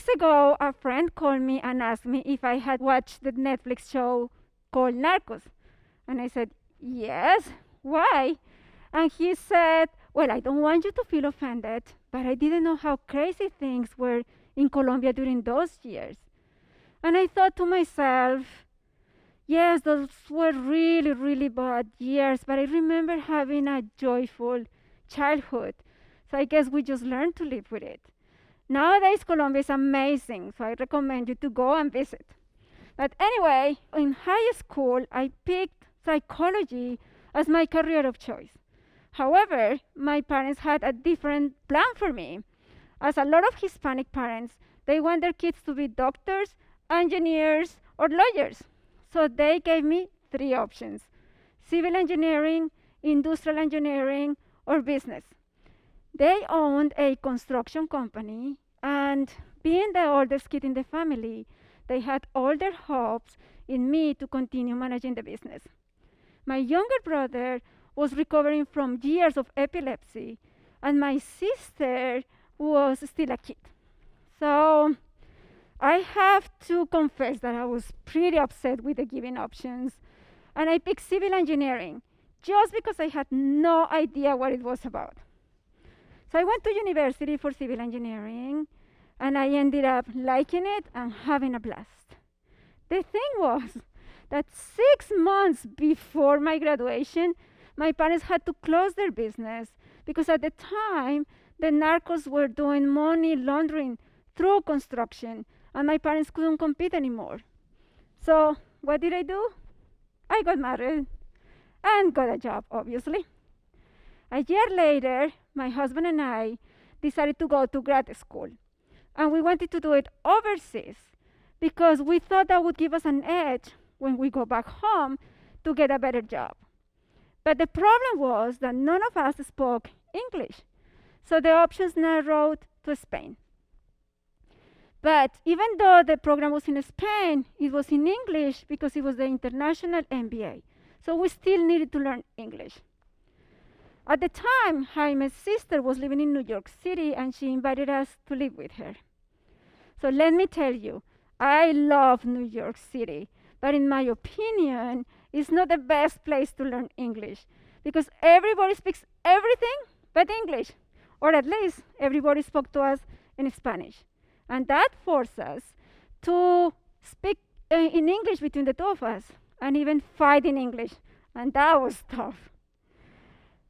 weeks ago, a friend called me and asked me if I had watched the Netflix show called Narcos. And I said, yes, why? And he said, well, I don't want you to feel offended, but I didn't know how crazy things were in Colombia during those years. And I thought to myself, yes, those were really, really bad years, but I remember having a joyful childhood. So I guess we just learned to live with it. Nowadays, Colombia is amazing, so I recommend you to go and visit. But anyway, in high school, I picked psychology as my career of choice. However, my parents had a different plan for me. As a lot of Hispanic parents, they want their kids to be doctors, engineers, or lawyers. So they gave me 3 options: civil engineering, industrial engineering, or business. They owned a construction company, and being the oldest kid in the family, they had all their hopes in me to continue managing the business. My younger brother was recovering from years of epilepsy, and my sister was still a kid. So I have to confess that I was pretty upset with the given options, and I picked civil engineering just because I had no idea what it was about. So I went to university for civil engineering, and I ended up liking it and having a blast. The thing was that 6 months before my graduation, my parents had to close their business because at the time, the narcos were doing money laundering through construction, and my parents couldn't compete anymore. So what did I do? I got married and got a job, obviously. A year later, my husband and I decided to go to grad school. And we wanted to do it overseas because we thought that would give us an edge when we go back home to get a better job. But the problem was that none of us spoke English. So the options narrowed to Spain. But even though the program was in Spain, it was in English because it was the international MBA. So we still needed to learn English. At the time, Jaime's sister was living in New York City, and she invited us to live with her. So let me tell you, I love New York City, but in my opinion, it's not the best place to learn English because everybody speaks everything but English, or at least everybody spoke to us in Spanish. And that forced us to speak in English between the 2 of us and even fight in English, and that was tough.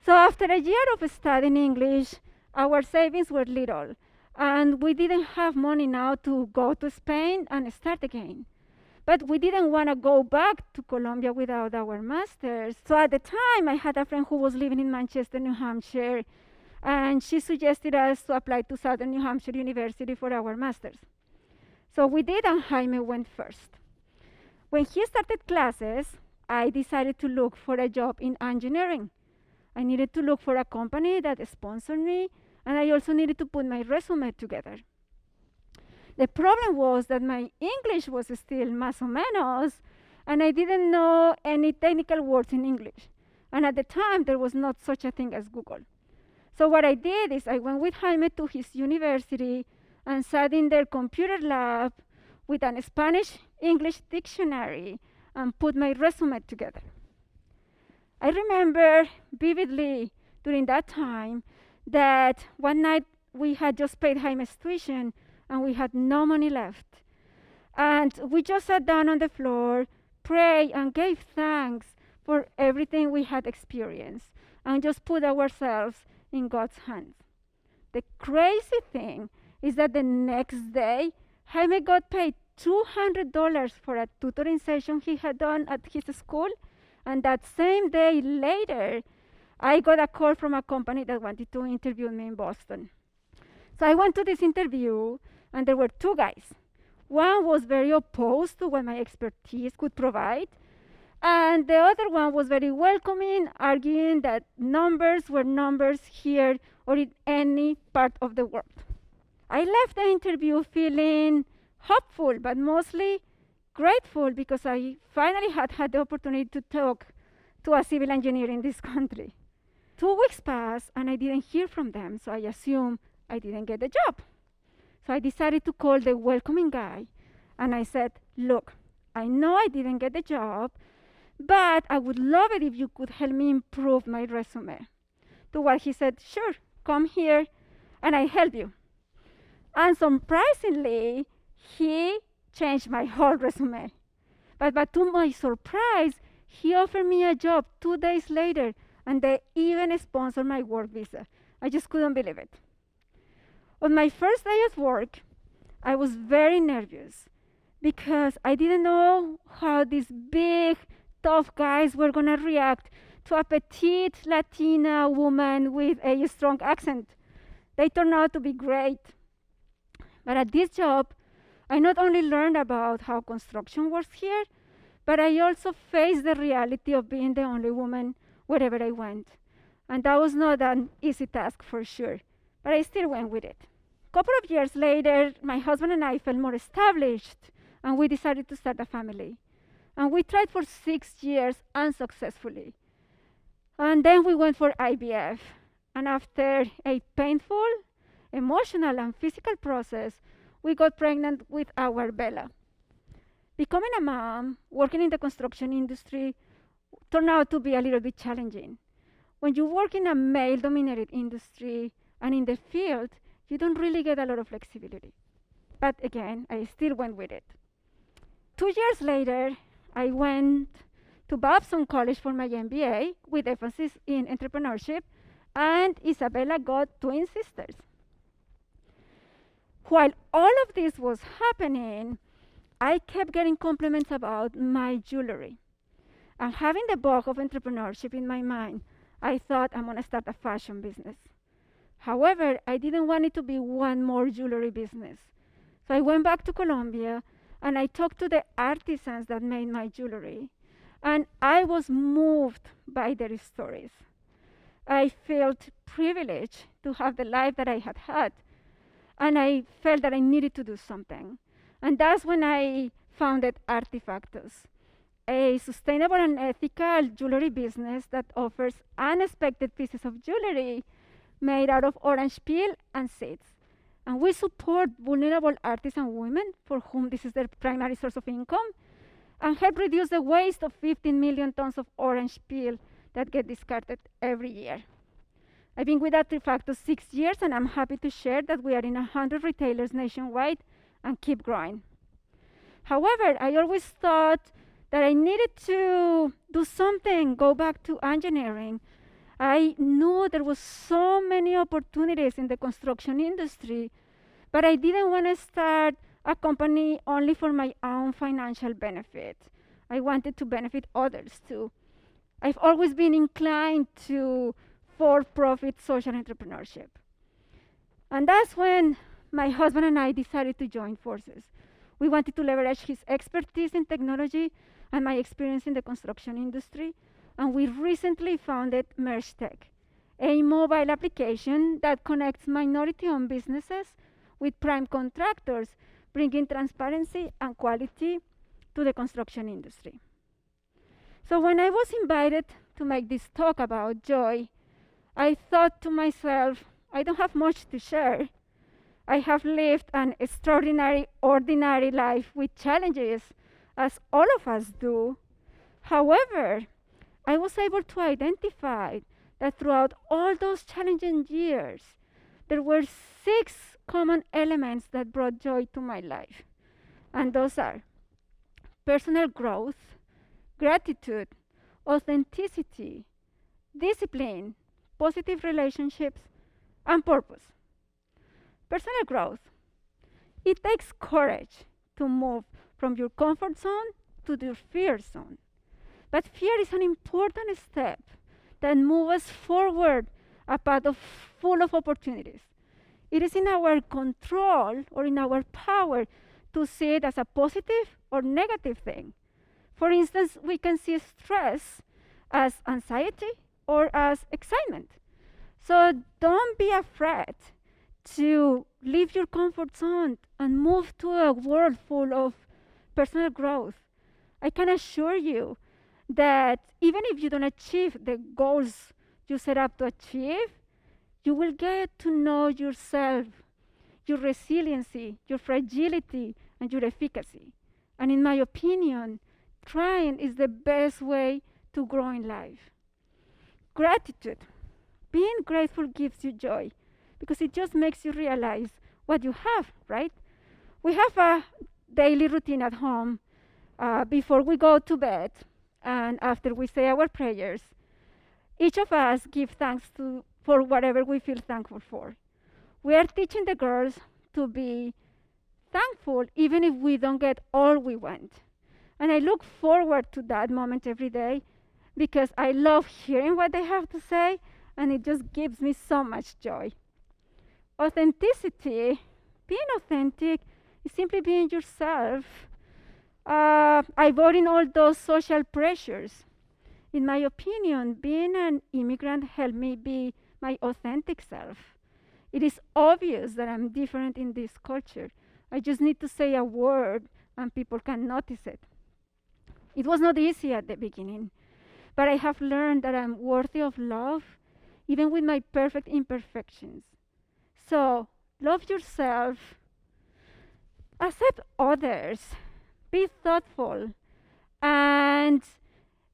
So after a year of studying English, our savings were little, and we didn't have money now to go to Spain and start again. But we didn't want to go back to Colombia without our masters. So at the time, I had a friend who was living in Manchester, New Hampshire, and she suggested us to apply to Southern New Hampshire University for our masters. So we did, and Jaime went first. When he started classes, I decided to look for a job in engineering. I needed to look for a company that sponsored me, and I also needed to put my resume together. The problem was that my English was still más o menos, and I didn't know any technical words in English. And at the time, there was not such a thing as Google. So what I did is I went with Jaime to his university and sat in their computer lab with a Spanish-English dictionary and put my resume together. I remember vividly during that time that one night we had just paid Jaime's tuition and we had no money left. And we just sat down on the floor, prayed, and gave thanks for everything we had experienced and just put ourselves in God's hands. The crazy thing is that the next day, Jaime got paid $200 for a tutoring session he had done at his school. And that same day later, I got a call from a company that wanted to interview me in Boston. So I went to this interview, and there were 2 guys. One was very opposed to what my expertise could provide, and the other one was very welcoming, arguing that numbers were numbers here or in any part of the world. I left the interview feeling hopeful, but mostly grateful because I finally had the opportunity to talk to a civil engineer in this country. 2 weeks passed and I didn't hear from them, so I assumed I didn't get the job. So I decided to call the welcoming guy, and I said, look, I know I didn't get the job, but I would love it if you could help me improve my resume. To what he said, sure, come here, and I help you. And surprisingly, he changed my whole resume. But to my surprise, he offered me a job 2 days later, and they even sponsored my work visa. I just couldn't believe it. On my first day at work, I was very nervous because I didn't know how these big, tough guys were going to react to a petite Latina woman with a strong accent. They turned out to be great. But at this job, I not only learned about how construction works here, but I also faced the reality of being the only woman wherever I went. And that was not an easy task for sure, but I still went with it. A couple of years later, my husband and I felt more established, and we decided to start a family. And we tried for 6 years unsuccessfully. And then we went for IVF. And after a painful, emotional, and physical process, we got pregnant with our Bella. Becoming a mom, working in the construction industry, turned out to be a little bit challenging. When you work in a male-dominated industry and in the field, you don't really get a lot of flexibility. But again, I still went with it. 2 years later, I went to Babson College for my MBA with emphasis in entrepreneurship, and Isabella got twin sisters. While all of this was happening, I kept getting compliments about my jewelry. And having the bug of entrepreneurship in my mind, I thought I'm going to start a fashion business. However, I didn't want it to be one more jewelry business. So I went back to Colombia and I talked to the artisans that made my jewelry. And I was moved by their stories. I felt privileged to have the life that I had had. And I felt that I needed to do something. And that's when I founded Artyfactos, a sustainable and ethical jewelry business that offers unexpected pieces of jewelry made out of orange peel and seeds. And we support vulnerable artisan women for whom this is their primary source of income, and help reduce the waste of 15 million tons of orange peel that get discarded every year. I've been with Artyfactos 6 years, and I'm happy to share that we are in 100 retailers nationwide and keep growing. However, I always thought that I needed to do something, go back to engineering. I knew there was so many opportunities in the construction industry, but I didn't want to start a company only for my own financial benefit. I wanted to benefit others too. I've always been inclined to for-profit social entrepreneurship. And that's when my husband and I decided to join forces. We wanted to leverage his expertise in technology and my experience in the construction industry, and we recently founded Merge-Tek, a mobile application that connects minority-owned businesses with prime contractors, bringing transparency and quality to the construction industry. So when I was invited to make this talk about joy, I thought to myself, I don't have much to share. I have lived an extraordinary, ordinary life with challenges, as all of us do. However, I was able to identify that throughout all those challenging years, there were 6 common elements that brought joy to my life. And those are personal growth, gratitude, authenticity, discipline, positive relationships, and purpose. Personal growth. It takes courage to move from your comfort zone to your fear zone. But fear is an important step that moves us forward a path full of opportunities. It is in our control or in our power to see it as a positive or negative thing. For instance, we can see stress as anxiety or as excitement. So don't be afraid to leave your comfort zone and move to a world full of personal growth. I can assure you that even if you don't achieve the goals you set up to achieve, you will get to know yourself. your resiliency, your fragility, and your efficacy. And in my opinion, trying is the best way to grow in life. Gratitude. Being grateful gives you joy because it just makes you realize what you have, right? We have a daily routine at home before we go to bed and after we say our prayers. Each of us give thanks for whatever we feel thankful for. We are teaching the girls to be thankful even if we don't get all we want. And I look forward to that moment every day because I love hearing what they have to say and it just gives me so much joy. Authenticity, being authentic, is simply being yourself. Avoiding all those social pressures. In my opinion, being an immigrant helped me be my authentic self. It is obvious that I'm different in this culture. I just need to say a word and people can notice it. It was not easy at the beginning, but I have learned that I'm worthy of love, even with my perfect imperfections. So, love yourself, accept others, be thoughtful, and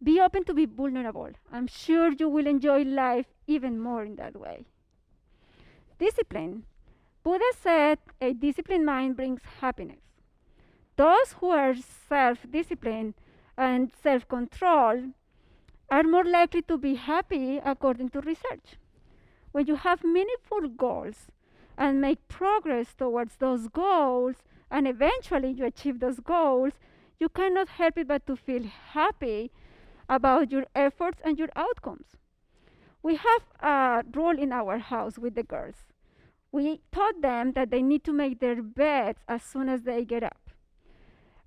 be open to be vulnerable. I'm sure you will enjoy life even more in that way. Discipline. Buddha said a disciplined mind brings happiness. Those who are self-disciplined and self-control are more likely to be happy according to research. When you have meaningful goals and make progress towards those goals and eventually you achieve those goals, you cannot help it but to feel happy about your efforts and your outcomes. We have a rule in our house with the girls. We taught them that they need to make their beds as soon as they get up.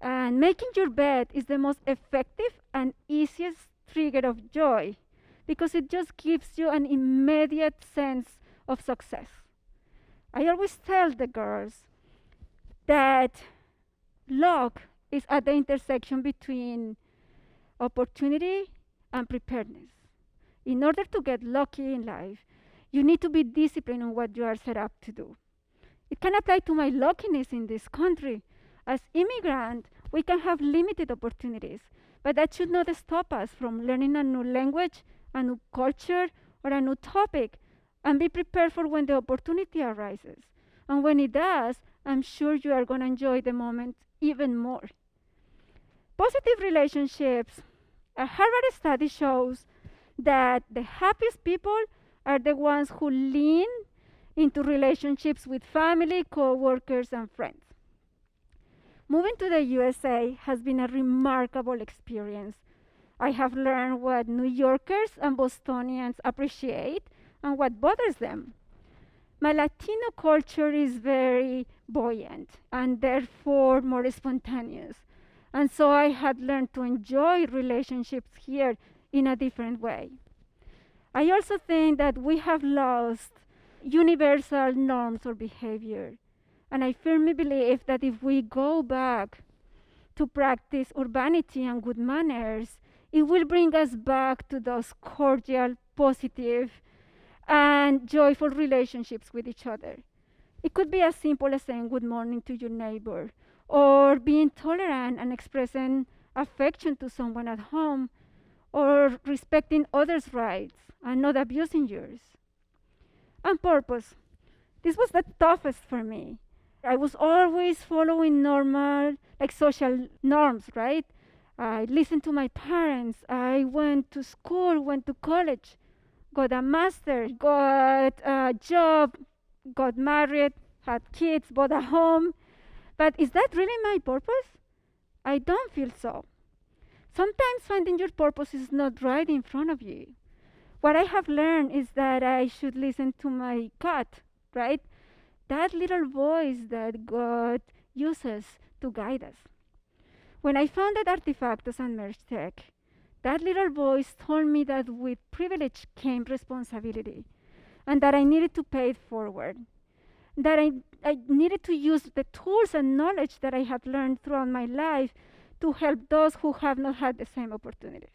And making your bed is the most effective and easiest trigger of joy because it just gives you an immediate sense of success. I always tell the girls that luck is at the intersection between opportunity and preparedness. In order to get lucky in life, you need to be disciplined on what you are set up to do. It can apply to my luckiness in this country. As immigrants, we can have limited opportunities, but that should not stop us from learning a new language, a new culture, or a new topic, and be prepared for when the opportunity arises. And when it does, I'm sure you are going to enjoy the moment even more. Positive relationships. A Harvard study shows that the happiest people are the ones who lean into relationships with family, co-workers, and friends. Moving to the USA has been a remarkable experience. I have learned what New Yorkers and Bostonians appreciate and what bothers them. My Latino culture is very buoyant and therefore more spontaneous. And so I had learned to enjoy relationships here in a different way. I also think that we have lost universal norms or behavior. And I firmly believe that if we go back to practice urbanity and good manners, it will bring us back to those cordial, positive, and joyful relationships with each other. It could be as simple as saying good morning to your neighbor, or being tolerant and expressing affection to someone at home, or respecting others' rights and not abusing yours. And purpose. This was the toughest for me. I was always following normal, like social norms, right? I listened to my parents. I went to school, went to college, got a master, got a job, got married, had kids, bought a home. But is that really my purpose? I don't feel so. Sometimes finding your purpose is not right in front of you. What I have learned is that I should listen to my gut, right? That little voice that God uses to guide us. When I founded Artyfactos and Merge-Tek, that little voice told me that with privilege came responsibility and that I needed to pay it forward. That I needed to use the tools and knowledge that I had learned throughout my life to help those who have not had the same opportunities.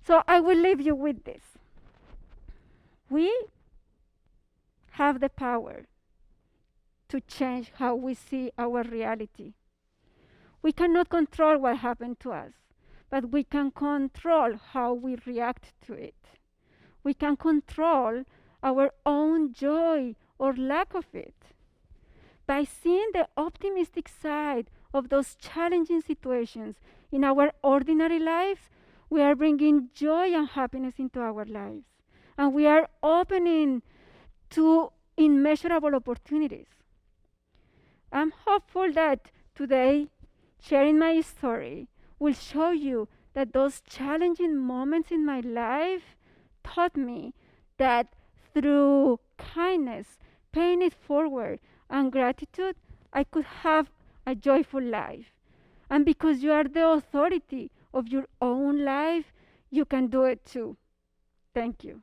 So I will leave you with this. We have the power to change how we see our reality. We cannot control what happened to us, but we can control how we react to it. We can control our own joy or lack of it. By seeing the optimistic side of those challenging situations in our ordinary lives, we are bringing joy and happiness into our lives. And we are opening to immeasurable opportunities. I'm hopeful that today, sharing my story will show you that those challenging moments in my life taught me that through kindness, paying it forward, and gratitude, I could have a joyful life. And because you are the authority of your own life, you can do it too. Thank you.